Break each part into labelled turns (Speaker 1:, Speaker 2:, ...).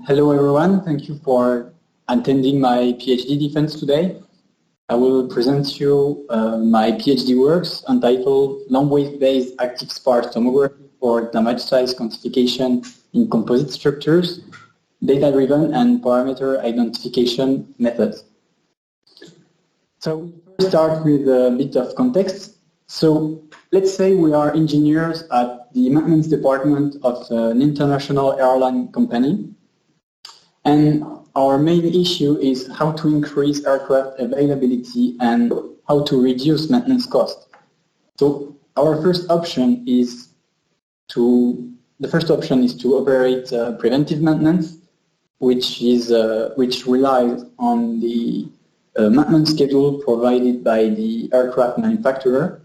Speaker 1: Hello everyone, thank you for attending my PhD defense today. I will present you my PhD works entitled Long Wave-Based Active Sparse Tomography for Damage Size Quantification in Composite Structures, Data-Driven and Parameter Identification Methods. So we first start with a bit of context. So let's say we are engineers at the maintenance department of an international airline company. And our main issue is how to increase aircraft availability and how to reduce maintenance cost. So our first option is to operate preventive maintenance, which relies on the maintenance schedule provided by the aircraft manufacturer.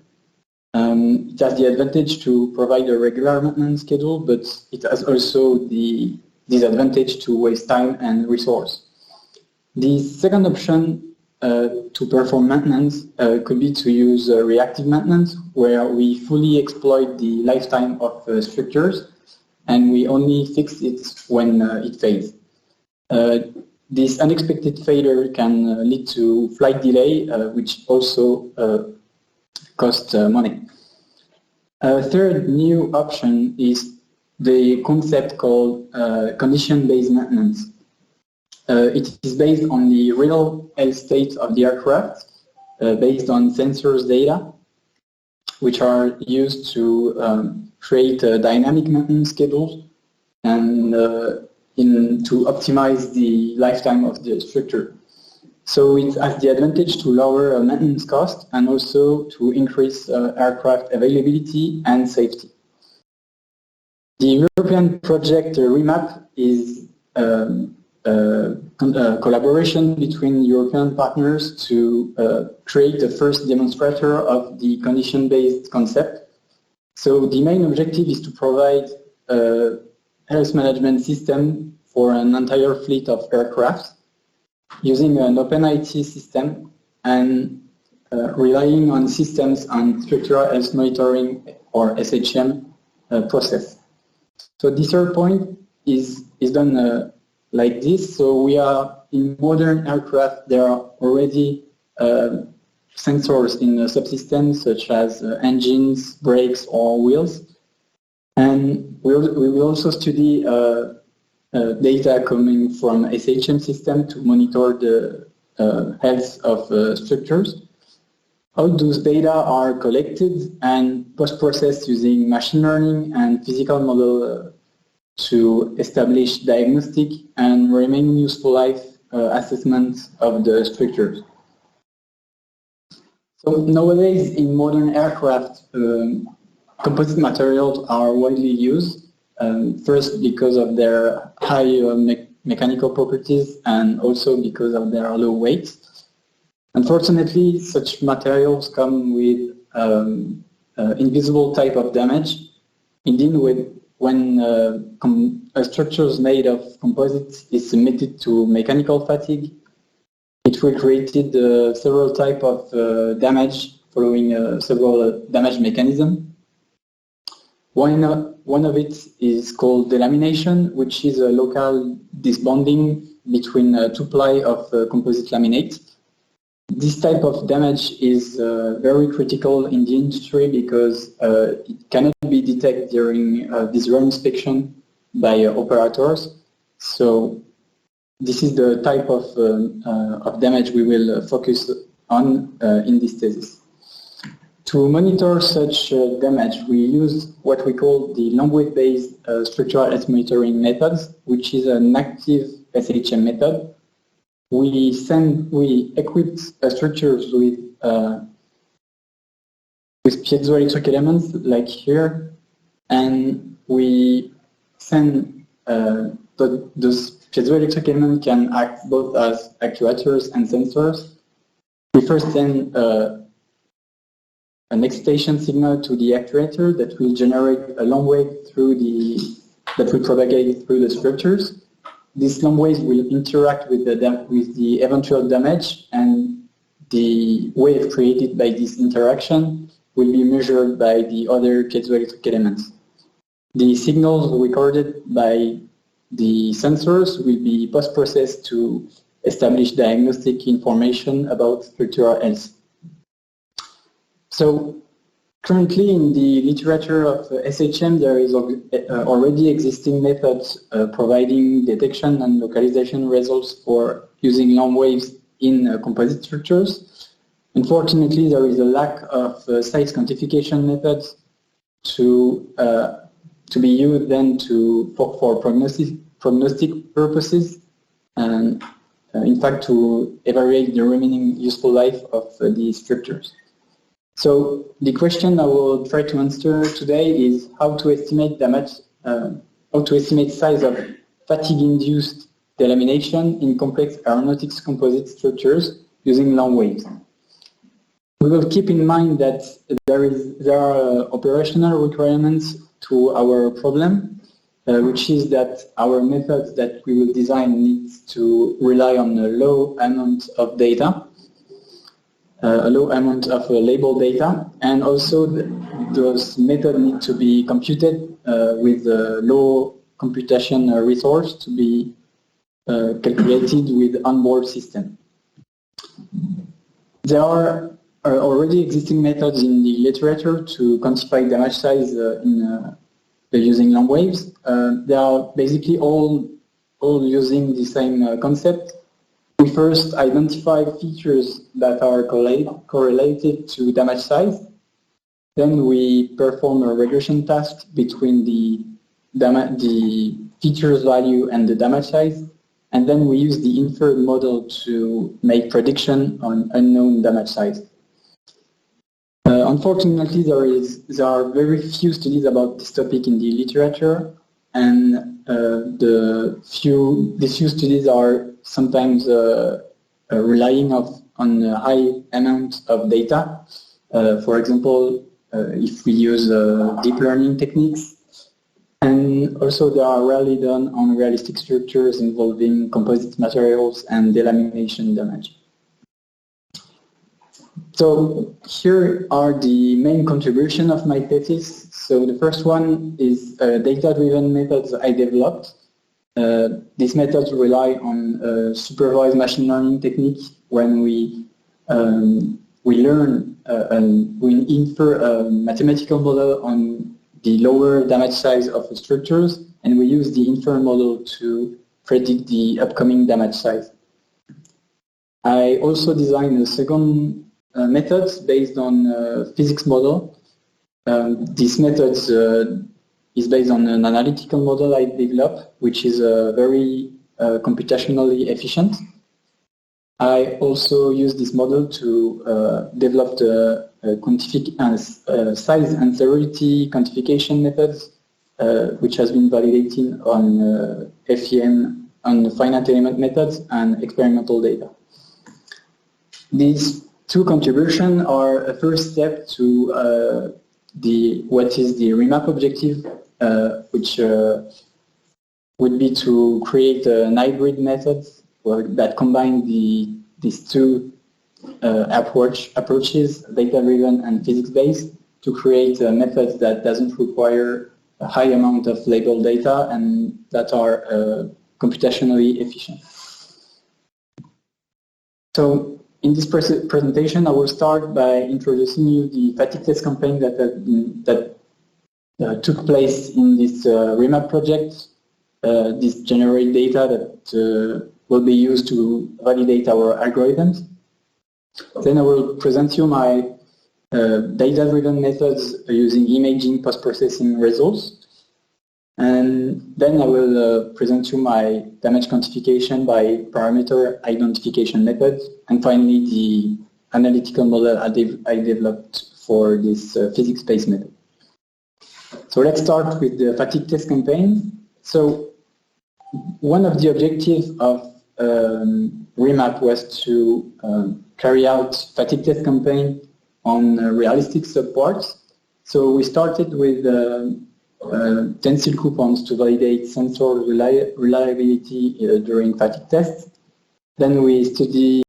Speaker 1: It has the advantage to provide a regular maintenance schedule, but it has also the disadvantage to waste time and resource. The second option to perform maintenance could be to use reactive maintenance, where we fully exploit the lifetime of structures and we only fix it when it fails. This unexpected failure can lead to flight delay, which also costs money. A third new option is the concept called condition-based maintenance. It is based on the real health state of the aircraft, based on sensors data, which are used to create a dynamic maintenance schedule and to optimize the lifetime of the structure. So it has the advantage to lower maintenance cost and also to increase aircraft availability and safety. The European project REMAP is a collaboration between European partners to create the first demonstrator of the condition-based concept. So the main objective is to provide a health management system for an entire fleet of aircraft using an open IT system and relying on systems and structural health monitoring or SHM process. So the third point is done like this. So we are in modern aircraft, there are already sensors in the subsystems such as engines, brakes or wheels. And we will also study data coming from SHM system to monitor the health of structures. All those data are collected and post-processed using machine learning and physical model to establish diagnostic and remaining useful life assessments of the structures. So nowadays in modern aircraft, composite materials are widely used. First because of their high mechanical properties and also because of their low weight. Unfortunately, such materials come with invisible type of damage. Indeed, when a structure is made of composites is submitted to mechanical fatigue, it will create several types of damage following several damage mechanisms. One of it is called delamination, which is a local disbonding between two ply of composite laminate. This type of damage is very critical in the industry because it cannot be detected during visual inspection by operators. So this is the type of damage we will focus on in this thesis. To monitor such damage, we use what we call the long wave-based structural health monitoring methods, which is an active SHM method. We equipped structures with piezoelectric elements like here, and we send those piezoelectric elements can act both as actuators and sensors. We first send an excitation signal to the actuator that will generate a long wave that will propagate through the structures. These long waves will interact with the eventual damage, and the wave created by this interaction will be measured by the other piezoelectric elements. The signals recorded by the sensors will be post-processed to establish diagnostic information about structural health. So currently in the literature of SHM there is already existing methods providing detection and localization results for using long waves in composite structures. Unfortunately, there is a lack of size quantification methods to be used then for prognostic purposes, and in fact to evaluate the remaining useful life of these structures. So the question I will try to answer today is how to estimate damage, how to estimate size of fatigue-induced delamination in complex aeronautics composite structures using long waves. We will keep in mind that there are operational requirements to our problem, which is that our methods that we will design needs to rely on a low amount of data, a low amount of label data, and also those methods need to be computed with a low computation resource to be calculated with onboard system. There are already existing methods in the literature to quantify damage size using long waves. They are basically all using the same concept. We first identify features that are correlated to damage size. Then we perform a regression task between the features value and the damage size. And then we use the inferred model to make prediction on unknown damage size. Unfortunately, there are very few studies about this topic in the literature, and these few studies are sometimes relying on a high amount of data. For example, if we use deep learning techniques, and also they are rarely done on realistic structures involving composite materials and delamination damage. So here are the main contributions of my thesis. So the first one is data-driven methods I developed. These methods rely on supervised machine learning technique when we learn and we infer a mathematical model on the lower damage size of the structures, and we use the inferred model to predict the upcoming damage size. I also designed a second methods based on physics model. This method is based on an analytical model I developed, which is very computationally efficient. I also use this model to develop the size and severity quantification methods, which has been validated on FEM, on finite element methods and experimental data. These two contributions are a first step to what is the remap objective, which would be to create an hybrid method that combine these two approaches, data-driven and physics-based, to create a method that doesn't require a high amount of labeled data and that are computationally efficient. So in this presentation, I will start by introducing you the fatigue test campaign that took place in this remap project. This generate data that will be used to validate our algorithms. Then I will present you my data-driven methods using imaging post-processing results. And then I will present you my damage quantification by parameter identification methods, and finally the analytical model I developed for this physics-based method. So let's start with the fatigue test campaign. So one of the objectives of remap was to carry out fatigue test campaign on realistic subparts. So we started with tensile coupons to validate sensor reliability during fatigue tests. Then we study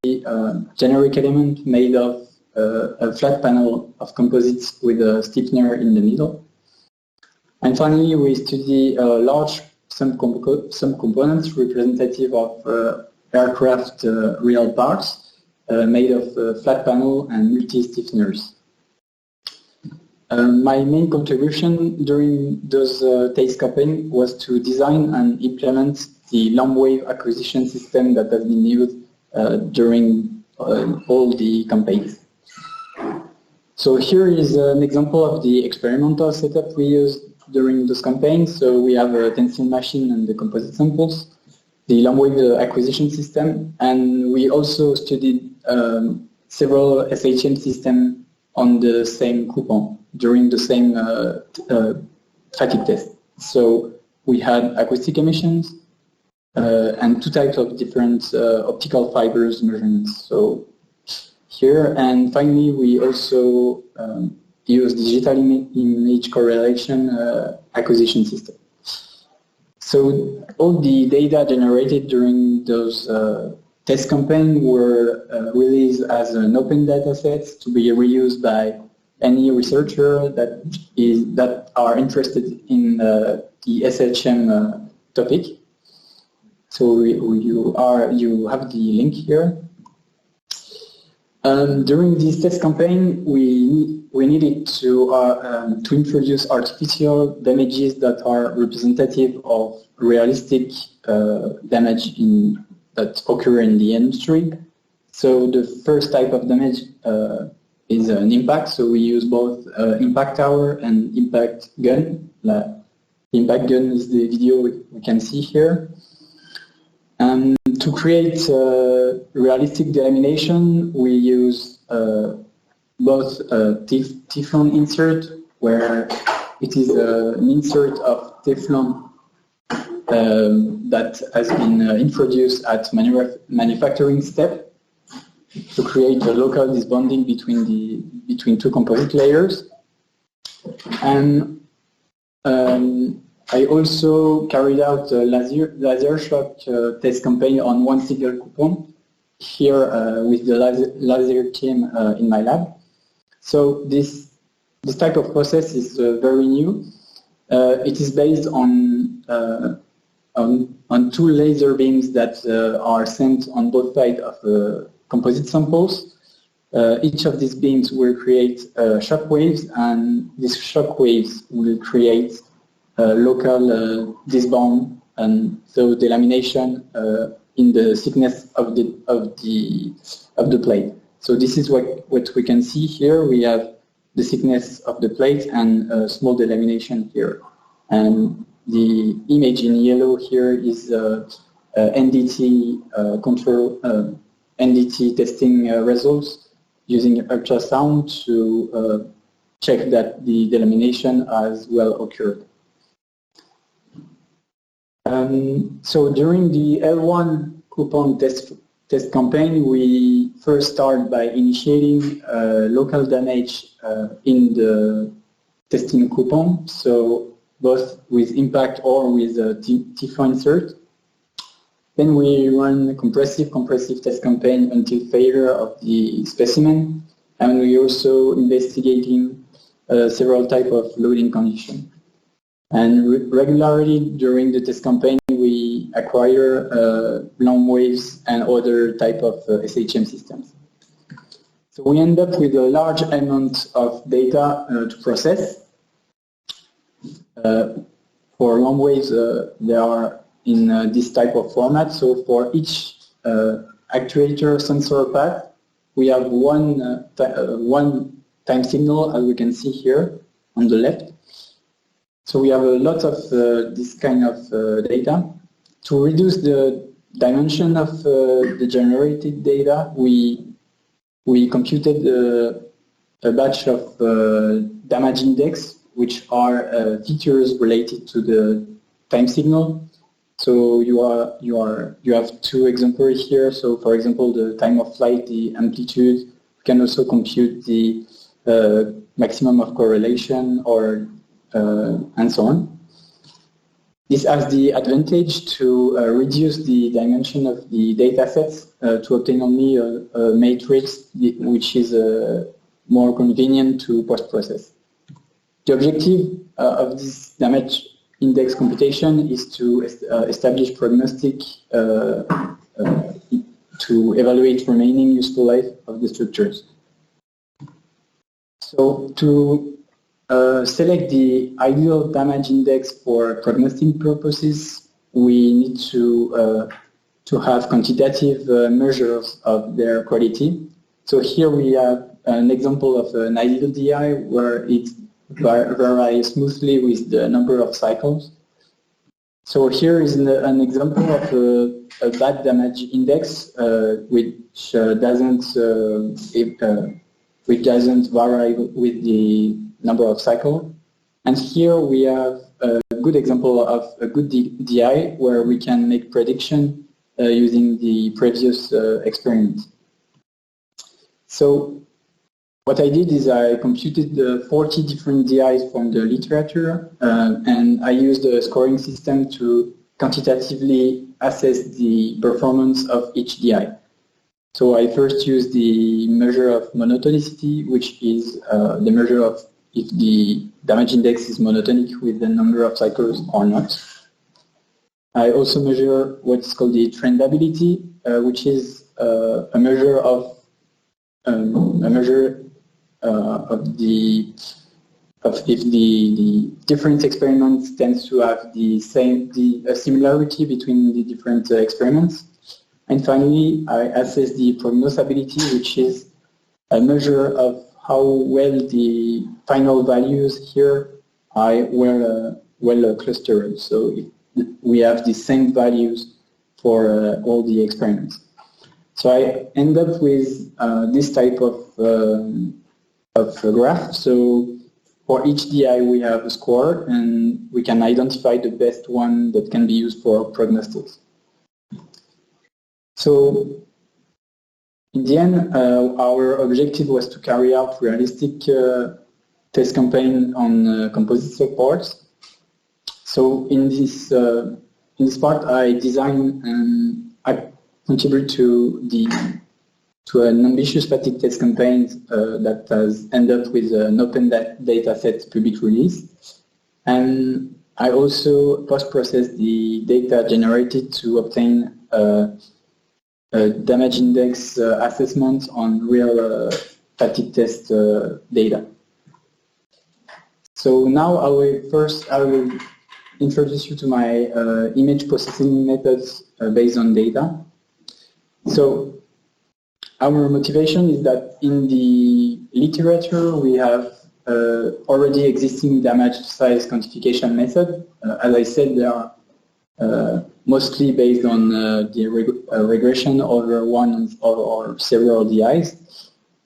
Speaker 1: generic element made of a flat panel of composites with a stiffener in the middle. And finally, we study a large some components representative of aircraft real parts made of flat panel and multi-stiffeners. My main contribution during those Thèse campaign was to design and implement the long wave acquisition system that has been used during all the campaigns. So here is an example of the experimental setup we used during those campaigns. So we have a tensile machine and the composite samples, the long wave acquisition system, and we also studied several SHM systems on the same coupon during the same fatigue test. So we had acoustic emissions and two types of different optical fibers measurements. So here, and finally we also use digital image correlation acquisition system. So all the data generated during those test campaigns were released as an open data set to be reused by any researcher that are interested in the SHM topic. So you have the link here. During this test campaign, we needed to introduce artificial damages that are representative of realistic damage that occur in the industry. So the first type of damage is an impact. So we use both impact tower and impact gun. The impact gun is the video we can see here. To create realistic delamination, we use both Teflon insert, where it is an insert of Teflon that has been introduced at manufacturing step to create a local disbonding between two composite layers. And I also carried out a laser shock test campaign on one single coupon here with the laser team in my lab. So this type of process is very new. It is based on two laser beams that are sent on both sides of composite samples. Each of these beams will create shock waves, and these shock waves will create local disbond, and so delamination in the thickness of the plate. So this is what we can see here. We have the thickness of the plate and a small delamination here. And the image in yellow here is NDT control, NDT testing results using ultrasound to check that the delamination has well occurred. So during the L1 coupon test campaign, we first start by initiating local damage in the testing coupon, so both with impact or with a Teflon insert. Then we run a compressive test campaign until failure of the specimen, and we also investigating several types of loading conditions. And regularly during the test campaign, we acquire long waves and other type of SHM systems. So we end up with a large amount of data to process. For long waves, they are in this type of format. So for each actuator sensor path, we have one time signal, as we can see here on the left. So we have a lot of this kind of data. To reduce the dimension of the generated data, we computed a batch of damage index, which are features related to the time signal. So you have two examples here. So for example, the time of flight, the amplitude. You can also compute the maximum of correlation or and so on. This has the advantage to reduce the dimension of the data sets to obtain only a matrix which is more convenient to post-process. The objective of this damage index computation is to establish prognostic to evaluate remaining useful life of the structures. So to select the ideal damage index for prognostic purposes, we need to have quantitative measures of their quality. So here we have an example of an ideal DI where it varies smoothly with the number of cycles. So here is an example of a bad damage index which doesn't vary with the number of cycles. And here we have a good example of a good DI where we can make prediction using the previous experiment. So what I did is I computed the 40 different DIs from the literature and I used a scoring system to quantitatively assess the performance of each DI. So I first used the measure of monotonicity, which is the measure of if the damage index is monotonic with the number of cycles or not. I also measure what's called the trendability, which is a measure of if the different experiments tends to have the similarity between the different experiments. And finally, I assess the prognosability, which is a measure of how well the final values here are well clustered. So if we have the same values for all the experiments. So I end up with this type of graph. So for each DI we have a score and we can identify the best one that can be used for prognostics. So in the end, our objective was to carry out realistic test campaign on composite supports. So in this part, I design and I contribute to an ambitious fatigue test campaign that has ended up with an open data set public release. And I also post-process the data generated to obtain a damage index assessment on real fatigue test data. So now I will introduce you to my image processing methods based on data. So our motivation is that in the literature we have already existing damage size quantification method. As I said, they are mostly based on the regression over one or several DIs.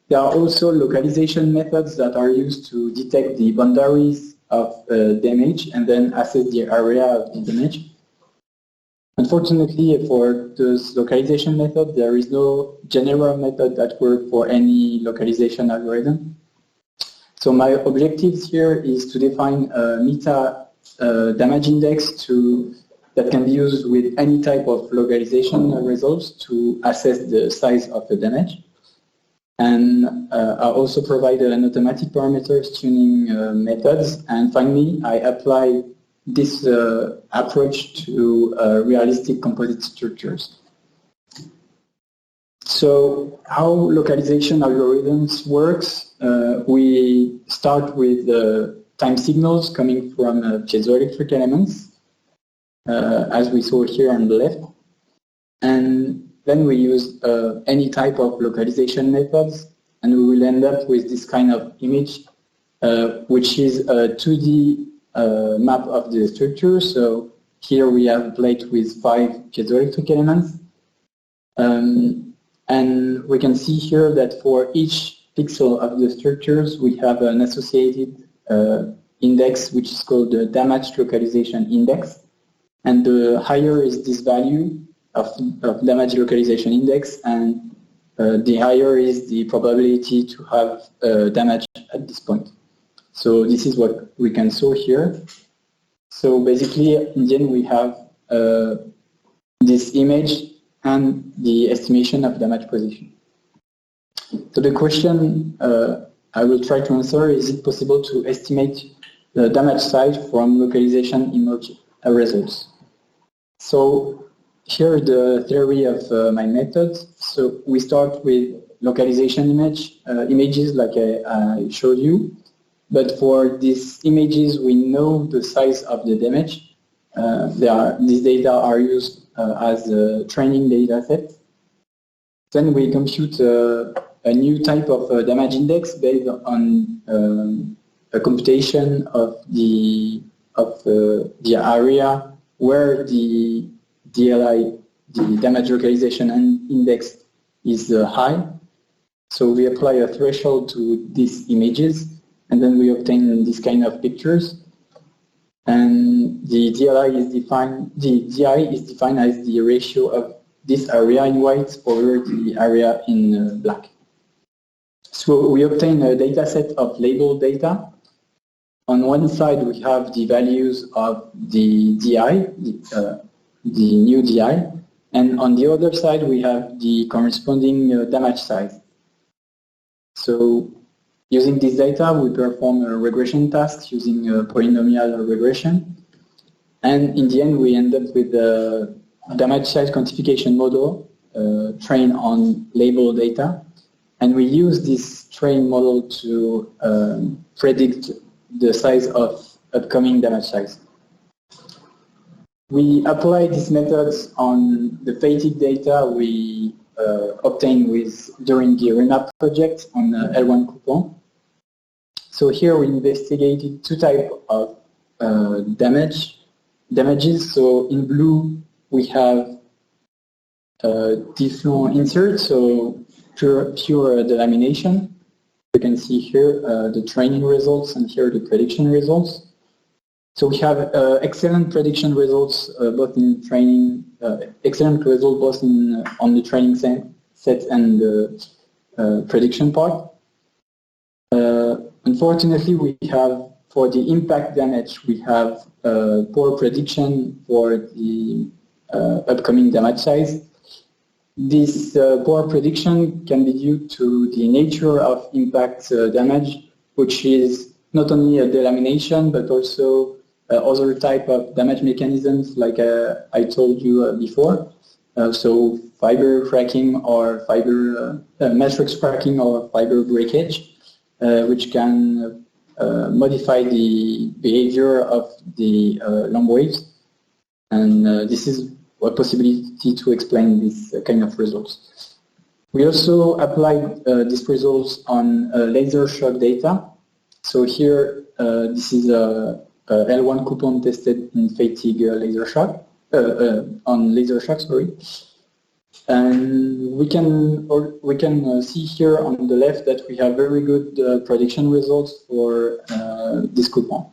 Speaker 1: There are also localization methods that are used to detect the boundaries of damage and then assess the area of the damage. Unfortunately, for this localization method, there is no general method that works for any localization algorithm. So my objectives here is to define a meta damage index that can be used with any type of localization results to assess the size of the damage. And I also provide an automatic parameters tuning methods. And finally, I apply this approach to realistic composite structures. So how localization algorithms works, we start with time signals coming from piezoelectric elements, as we saw here on the left. And then we use any type of localization methods, and we will end up with this kind of image, which is a 2D map of the structure. So here we have a plate with 5 piezoelectric elements. And we can see here that for each pixel of the structures, we have an associated index, which is called the damage localization index. And the higher is this value of damage localization index, and the higher is the probability to have damage at this point. So this is what we can show here. So basically, in the end, we have this image and the estimation of damage position. So the question I will try to answer, is it possible to estimate the damage size from localization image results. So here the theory of my methods. So we start with localization images like I showed you. But for these images, we know the size of the damage. These data are used as a training data set. Then we compute a new type of damage index based on a computation of the area where the DLI, the damage localization index, is high. So we apply a threshold to these images, and then we obtain this kind of pictures. And the DLI is defined. The DI is defined as the ratio of this area in white over the area in black. So we obtain a data set of labeled data. On one side, we have the values of the DI, the new DI, and on the other side, we have the corresponding damage size. So using this data, we perform a regression task using a polynomial regression. And in the end, we end up with a damage size quantification model trained on labeled data. And we use this trained model to predict the size of upcoming damage size. We apply these methods on the fatigue data we obtained during the REMAP project on L1 coupon. So here we investigated two types of damages. So in blue we have Teflon insert, so pure delamination. You can see here the training results and here the prediction results. So we have excellent prediction results both in training, excellent results both on the training set and the prediction part. Unfortunately, we have, for the impact damage, we have poor prediction for the upcoming damage size. This poor prediction can be due to the nature of impact damage, which is not only a delamination, but also other type of damage mechanisms, like I told you before. So fiber cracking or fiber matrix cracking or fiber breakage, which can modify the behavior of the long waves. And this is a possibility to explain this kind of results. We also applied these results on laser shock data. So here, this is a L1 coupon tested in fatigue laser shock, on laser shock, sorry. And we can see here on the left that we have very good prediction results for this coupon.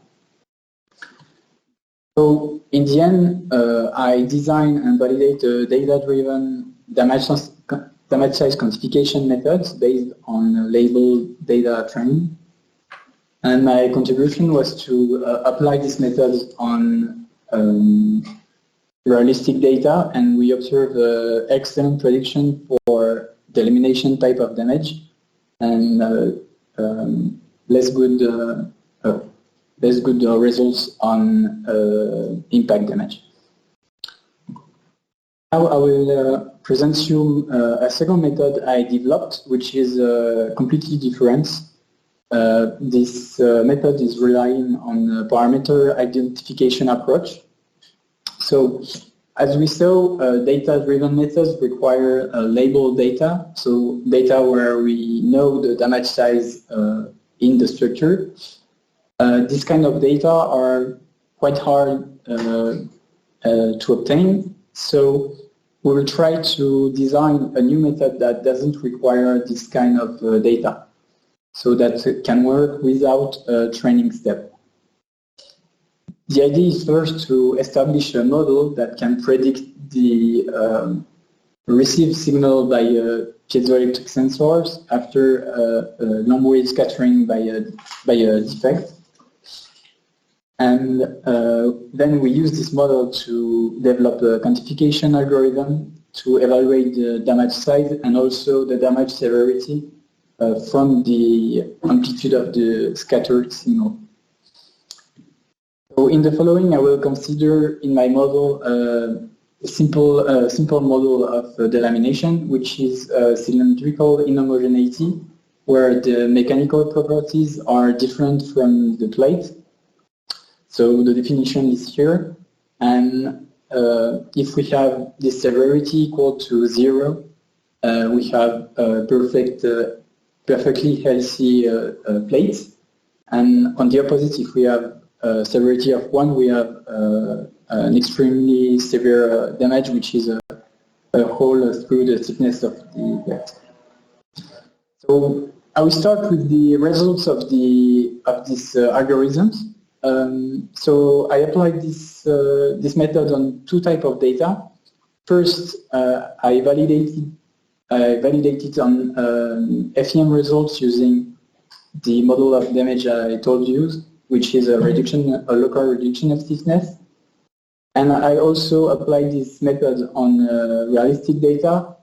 Speaker 1: So in the end, I design and validate a data-driven damage size quantification methods based on labeled data training. And my contribution was to apply these methods on realistic data, and we observe excellent prediction for the elimination type of damage and less good results on impact damage. Now I will present you a second method I developed, which is completely different. This method is relying on a parameter identification approach. So, as we saw, data-driven methods require labeled data, so data where we know the damage size in the structure. This kind of data are quite hard to obtain, so we will try to design a new method that doesn't require this kind of data, so that can work without a training step. The idea is first to establish a model that can predict the received signal by piezoelectric sensors after long wave scattering by a defect. And then we use this model to develop a quantification algorithm to evaluate the damage size and also the damage severity from the amplitude of the scattered signal. So in the following, I will consider in my model a simple model of delamination, which is cylindrical inhomogeneity, where the mechanical properties are different from the plate. So the definition is here, and if we have this severity equal to 0, we have a perfectly healthy plate, and on the opposite, if we have a severity of 1, we have an extremely severe damage, which is a hole through the thickness of the plate. So I will start with the results of these algorithms. So I applied this method on 2 types of data. First, I validated on FEM results using the model of damage I told you, which is a local reduction of stiffness. And I also applied this method on realistic data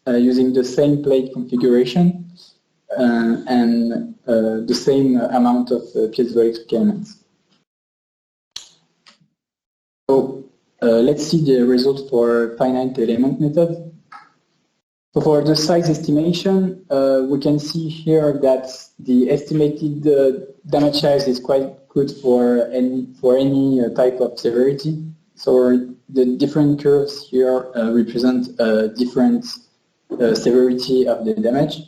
Speaker 1: using the same plate configuration and the same amount of piezoelectric experiments. So let's see the results for finite element method. So for the size estimation, we can see here that the estimated damage size is quite good for any type of severity. So the different curves here represent different severity of the damage.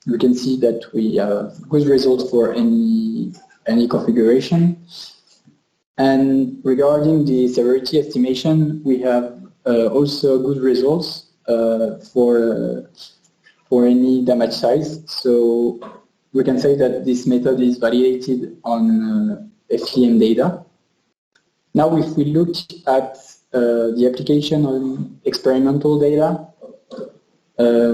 Speaker 1: We can see that we have good results for any configuration. And regarding the severity estimation, we have also good results for any damage size. So we can say that this method is validated on FEM data. Now if we look at the application on experimental data,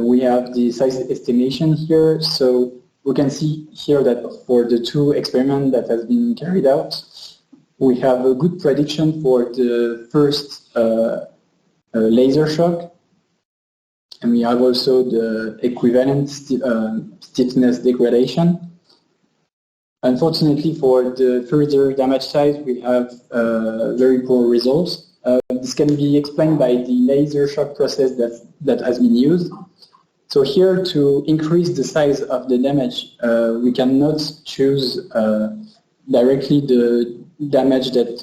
Speaker 1: we have the size estimation here. So we can see here that for the 2 experiments that has been carried out, we have a good prediction for the first laser shock. And we have also the equivalent stiffness degradation. Unfortunately, for the further damage size, we have very poor results. This can be explained by the laser shock process that has been used. So here, to increase the size of the damage, we cannot choose directly the damage that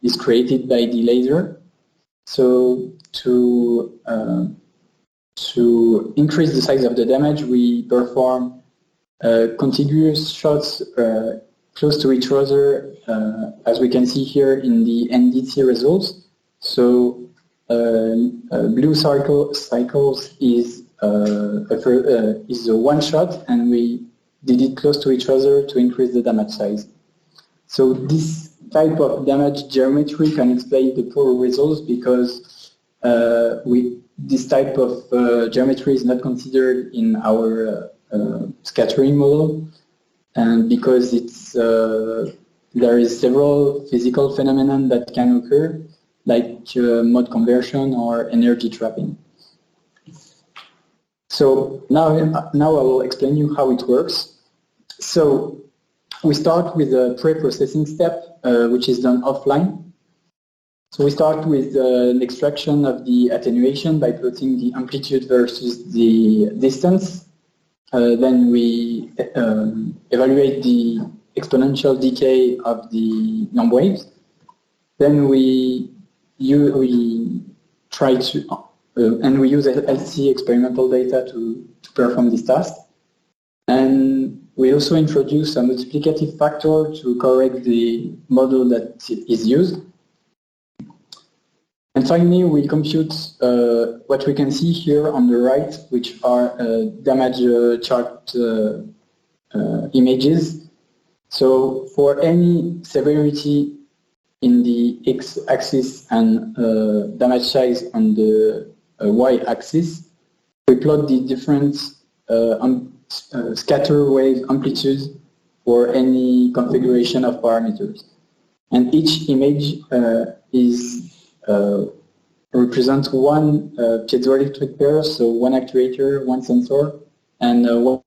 Speaker 1: is created by the laser. So to increase the size of the damage, we perform contiguous shots close to each other, as we can see here in the NDT results. So blue cycles is a one shot, and we did it close to each other to increase the damage size. So this type of damage geometry can explain the poor results, because this type of geometry is not considered in our scattering model, and because there is several physical phenomena that can occur, like mode conversion or energy trapping. So now I will explain you how it works. So we start with a pre-processing step, which is done offline. So we start with an extraction of the attenuation by plotting the amplitude versus the distance. Then we evaluate the exponential decay of the numb waves. Then we try to, and we use LC experimental data to perform this task. And we also introduce a multiplicative factor to correct the model that is used. And finally, we compute what we can see here on the right, which are damage chart images. So for any severity in the x-axis and damage size on the y-axis, we plot the different scatter wave amplitudes for any configuration of parameters. And each image represents one piezoelectric pair, so one actuator, one sensor, and one.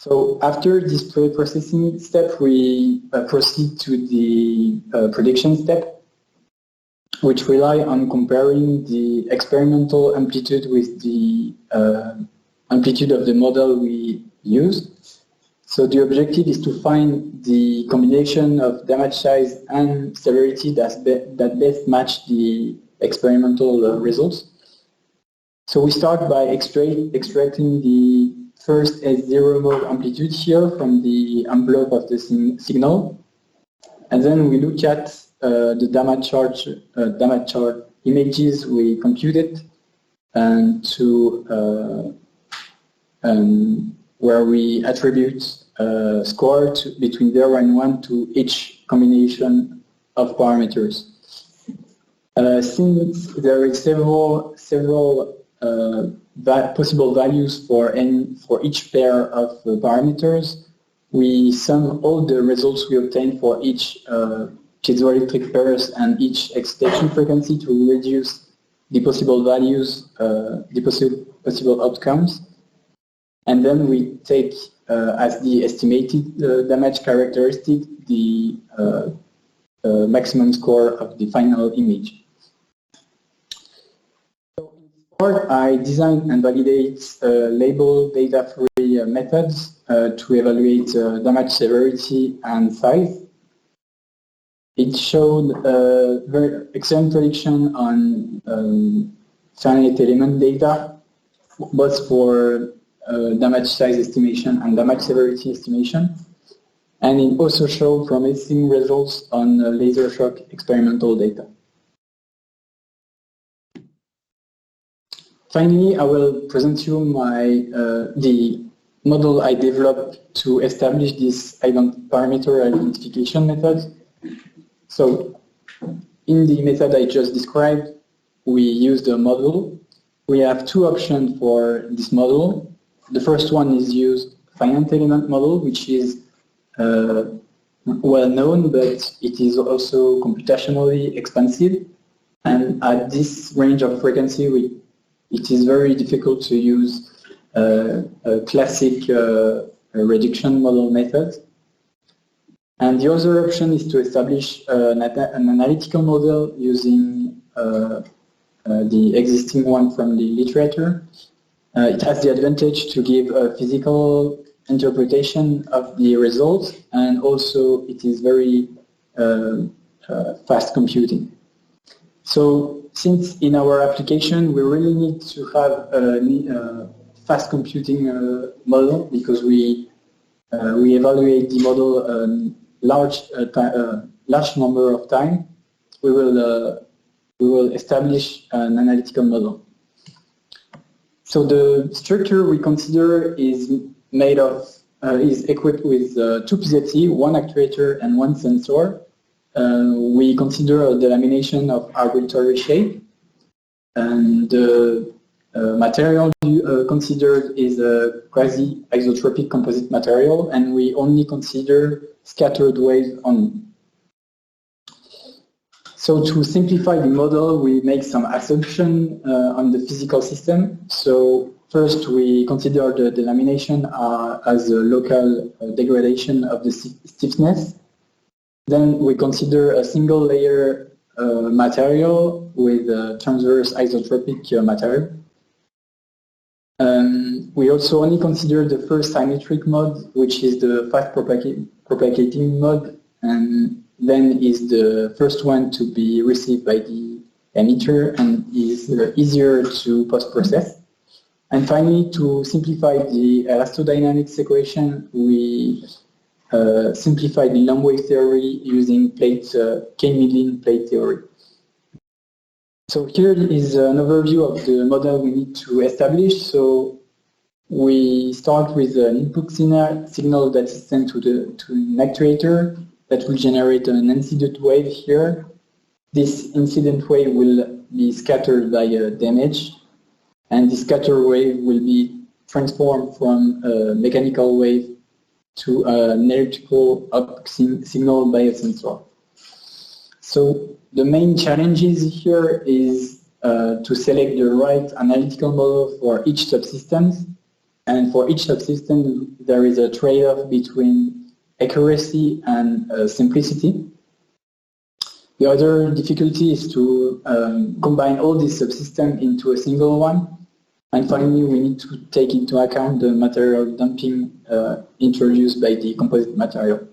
Speaker 1: So after this pre-processing step, we proceed to the prediction step, which rely on comparing the experimental amplitude with the amplitude of the model we use. So the objective is to find the combination of damage size and severity that best match the experimental results. So we start by extracting the first S0 mode amplitude here from the envelope of the signal, and then we look at the damage charge images we computed, and where we attribute score between 0 and 1 to each combination of parameters. Since there is several possible values for each pair of parameters, we sum all the results we obtain for each piezoelectric pairs and each excitation frequency to reduce the possible values, the possible outcomes. And then we take as the estimated damage characteristic the maximum score of the final image. So in part, I design and validate label data-free methods to evaluate damage severity and size. It showed a very excellent prediction on finite element data, both for damage size estimation and damage severity estimation. And it also showed promising results on laser shock experimental data. Finally, I will present you the model I developed to establish this parameter identification method. So, in the method I just described, we used a model. We have two options for this model. The first one is use finite element model, which is well known, but it is also computationally expensive. And at this range of frequency, it is very difficult to use a classic reduction model method. And the other option is to establish an analytical model using the existing one from the literature. It has the advantage to give a physical interpretation of the results, and also it is very fast computing. So since in our application we really need to have a fast computing model, because we evaluate the model large number of times, we will establish an analytical model. So the structure we consider is made of is equipped with two PZT, one actuator and one sensor. We consider the lamination of arbitrary shape, and the material considered is a quasi-isotropic composite material, and we only consider scattered waves only. So to simplify the model, we make some assumption on the physical system. So first, we consider the lamination as a local degradation of the stiffness. Then we consider a single layer material with a transverse isotropic material. We also only consider the first symmetric mode, which is the fast propagating mode, and then is the first one to be received by the emitter and is easier to post-process. And finally, to simplify the elastodynamics equation, we simplify the long wave theory using K-Midlin plate theory. So here is an overview of the model we need to establish. So we start with an input signal that is sent to an actuator that will generate an incident wave here. This incident wave will be scattered by a damage, and this scatter wave will be transformed from a mechanical wave to an electrical output signal by a sensor. So the main challenges here is to select the right analytical model for each subsystem, And for each subsystem, there is a trade-off between accuracy and simplicity. The other difficulty is to combine all these subsystems into a single one. And finally, we need to take into account the material dumping introduced by the composite material.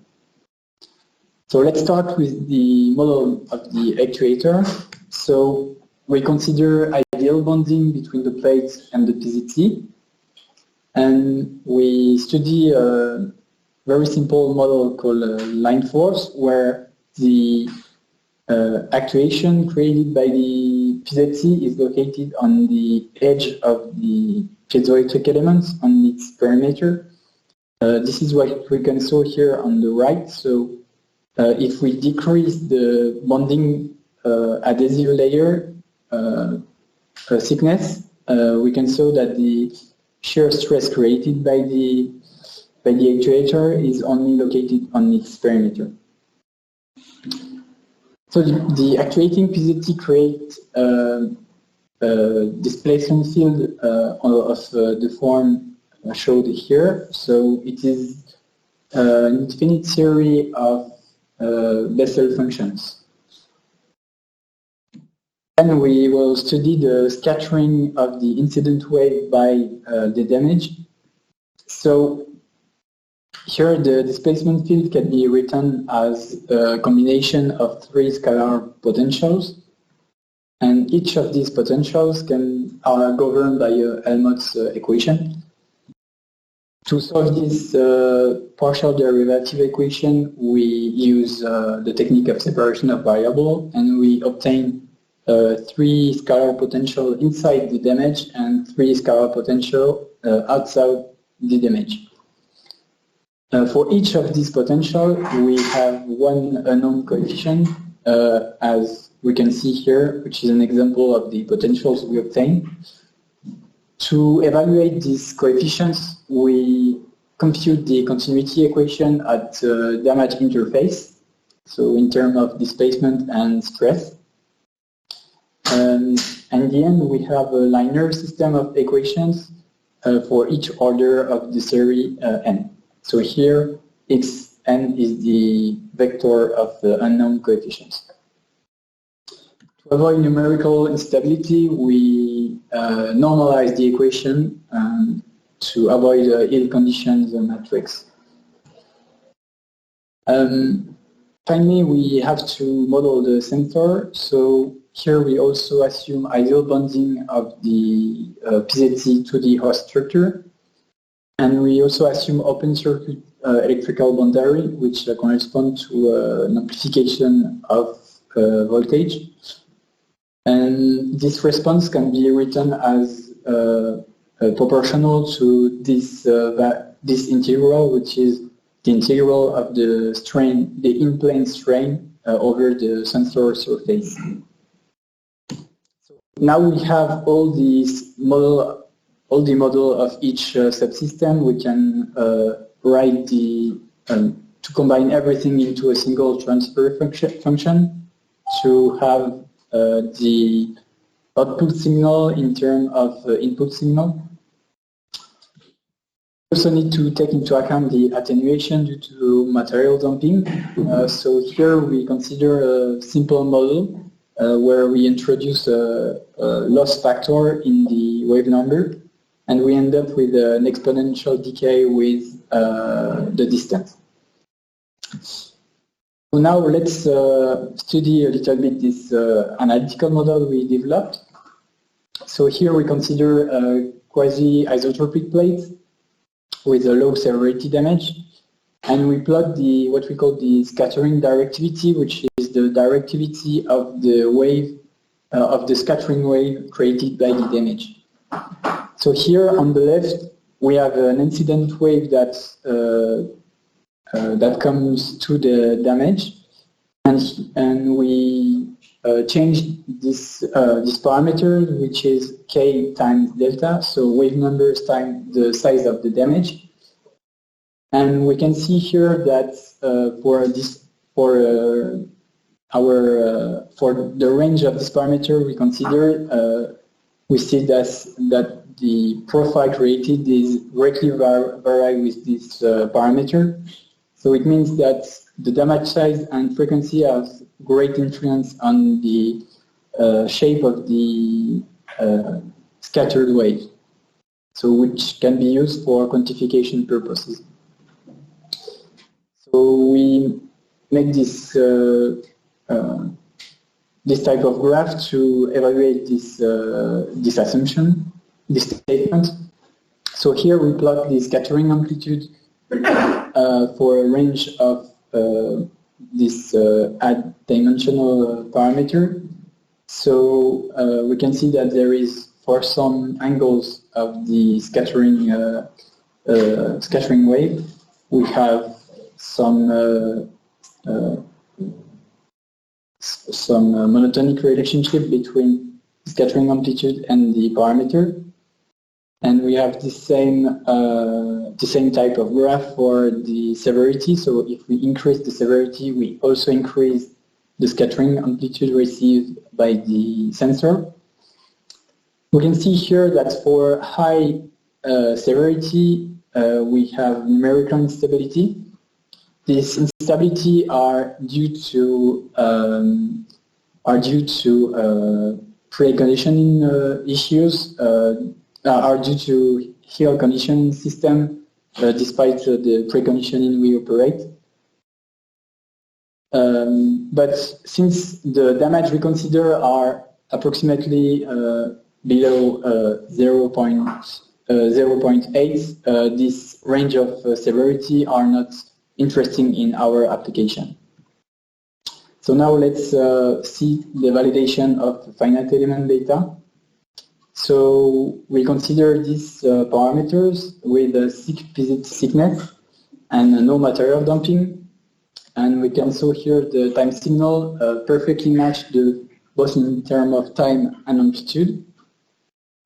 Speaker 1: So let's start with the model of the actuator. So we consider ideal bonding between the plates and the PZT. And we study a very simple model called line force, where the actuation created by the PZT is located on the edge of the piezoelectric elements on its perimeter. This is what we can show here on the right. So if we decrease the bonding adhesive layer thickness, we can show that the shear stress created by the actuator is only located on its perimeter. So the actuating PZT creates a displacement field of the form showed here. So it is an infinite series of Bessel functions. Then we will study the scattering of the incident wave by the damage. So here the displacement field can be written as a combination of three scalar potentials, and each of these potentials are governed by a Helmholtz equation. To solve this partial derivative equation, we use the technique of separation of variables, and we obtain three scalar potential inside the damage and three scalar potential outside the damage. For each of these potentials, we have one unknown coefficient, as we can see here, which is an example of the potentials we obtain. To evaluate these coefficients, we compute the continuity equation at damage interface, so in terms of displacement and stress. And in the end, we have a linear system of equations for each order of the series n. So here, xn is the vector of the unknown coefficients. To avoid numerical instability, we normalize the equation to avoid ill conditions matrix. Finally, we have to model the sensor. So here we also assume ideal bonding of the PZT to the host structure. And we also assume open circuit electrical boundary, which corresponds to an amplification of voltage. And this response can be written as proportional to this integral, which is the integral of the strain, the in-plane strain over the sensor surface. So now we have all the model of each subsystem. We can write to combine everything into a single transfer function to have the output signal in terms of input signal. We also need to take into account the attenuation due to material dumping. So here we consider a simple model where we introduce a loss factor in the wave number, and we end up with an exponential decay with the distance. So now let's study a little bit this analytical model we developed. So here we consider a quasi-isotropic plate with a low severity damage, and we plot what we call the scattering directivity, which is the directivity of the wave, of the scattering wave created by the damage. So here on the left, we have an incident wave that comes to the damage, and we change this parameter, which is k times delta, so wave numbers times the size of the damage. And we can see here that for the range of this parameter we consider, we see that the profile created is greatly vary with this parameter. So it means that the damage size and frequency have great influence on the shape of the scattered wave, so which can be used for quantification purposes. So we make this this type of graph to evaluate this this assumption, this statement. So here we plot the scattering amplitude for a range of this dimensional parameter. So we can see that there is, for some angles of the scattering scattering wave, we have some monotonic relationship between scattering amplitude and the parameter, and we have the same type of graph for the severity. So if we increase the severity, we also increase the scattering amplitude received by the sensor. We can see here that for high severity, we have numerical instability. This instability are due to pre-conditioning issues, are due to Hill conditioning system, despite the preconditioning we operate. But since the damage we consider are approximately below 0.8, this range of severity are not interesting in our application. So now let's see the validation of finite element data. So we consider these parameters with a composite thickness and no material dumping, and we can show here the time signal perfectly match both in terms of time and amplitude.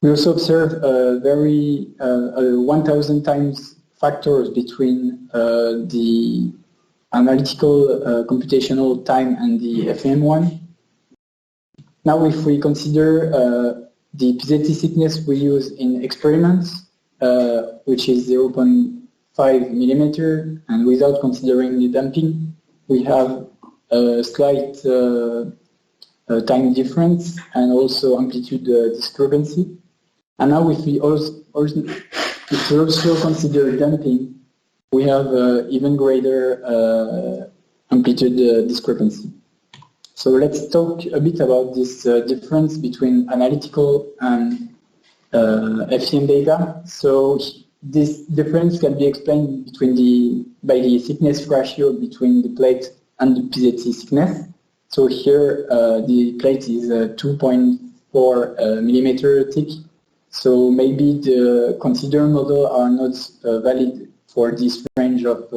Speaker 1: We also observe a 1,000 times factors between the analytical computational time and the FEM one. Now if we consider the piezoelectric thickness we use in experiments, which is 0.5 millimeter, and without considering the damping, we have a slight time difference and also amplitude discrepancy. And now if we also consider damping, we have even greater amplitude discrepancy. So let's talk a bit about this difference between analytical and FEM data. So this difference can be explained by the thickness ratio between the plate and the piezoelectric thickness. So here the plate is 2.4 millimeter thick. So maybe the considered model are not valid for this range of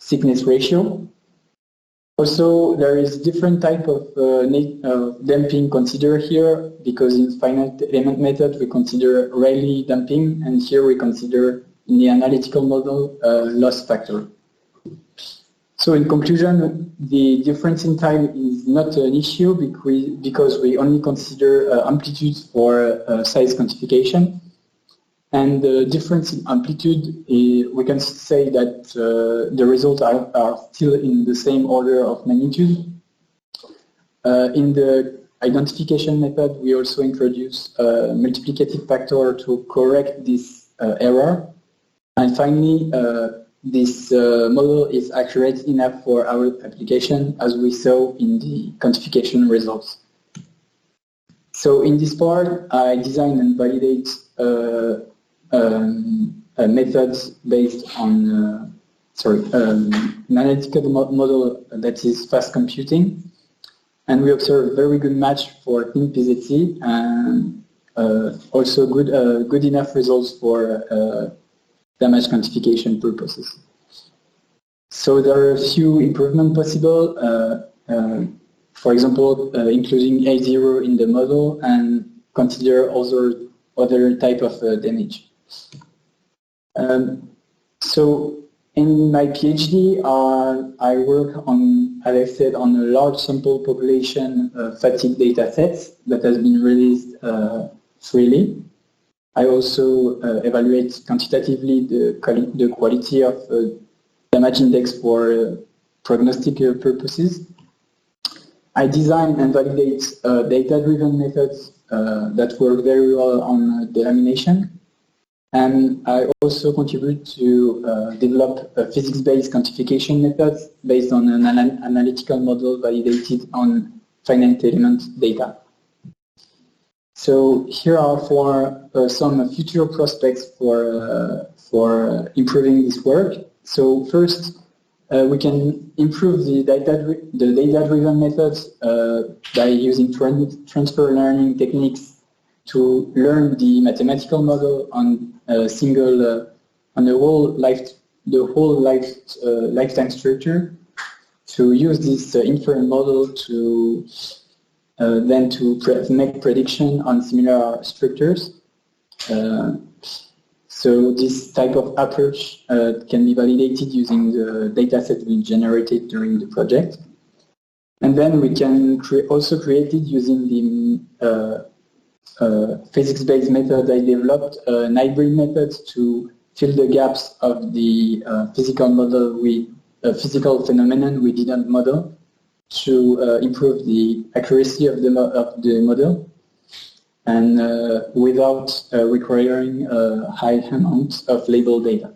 Speaker 1: thickness ratio. Also, there is different type of damping considered here, because in finite element method we consider Rayleigh damping, and here we consider in the analytical model loss factor. So in conclusion, the difference in time is not an issue because we only consider amplitudes for size quantification. And the difference in amplitude, we can say that the results are still in the same order of magnitude. In the identification method, we also introduce a multiplicative factor to correct this error. And finally, this model is accurate enough for our application, as we saw in the quantification results. So in this part, I design and validate methods based on an analytical model that is fast computing, and we observe very good match for thin piezoelectricity and also good enough results for damage quantification purposes. So there are a few improvements possible, for example, including A0 in the model and consider other type of damage. So in my PhD, I work on, as I said, on a large sample population fatigue data sets that has been released freely. I also evaluate quantitatively the quality of damage index for prognostic purposes. I design and validate data-driven methods that work very well on delamination. And I also contribute to develop physics-based quantification methods based on an analytical model validated on finite element data. So here are some future prospects for improving this work. So first, we can improve the data-driven methods by using transfer learning techniques to learn the mathematical model on a single, on the whole lifetime structure. To use this inference model to then to make prediction on similar structures. So this type of approach can be validated using the dataset we generated during the project. And then we can also create it using the physics-based method I developed, an hybrid method to fill the gaps of the physical model physical phenomenon we didn't model, to improve the accuracy of the model, and without requiring a high amount of label data.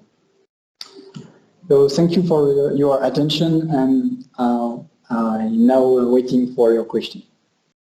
Speaker 1: So thank you for your attention, and I'm now waiting for your question.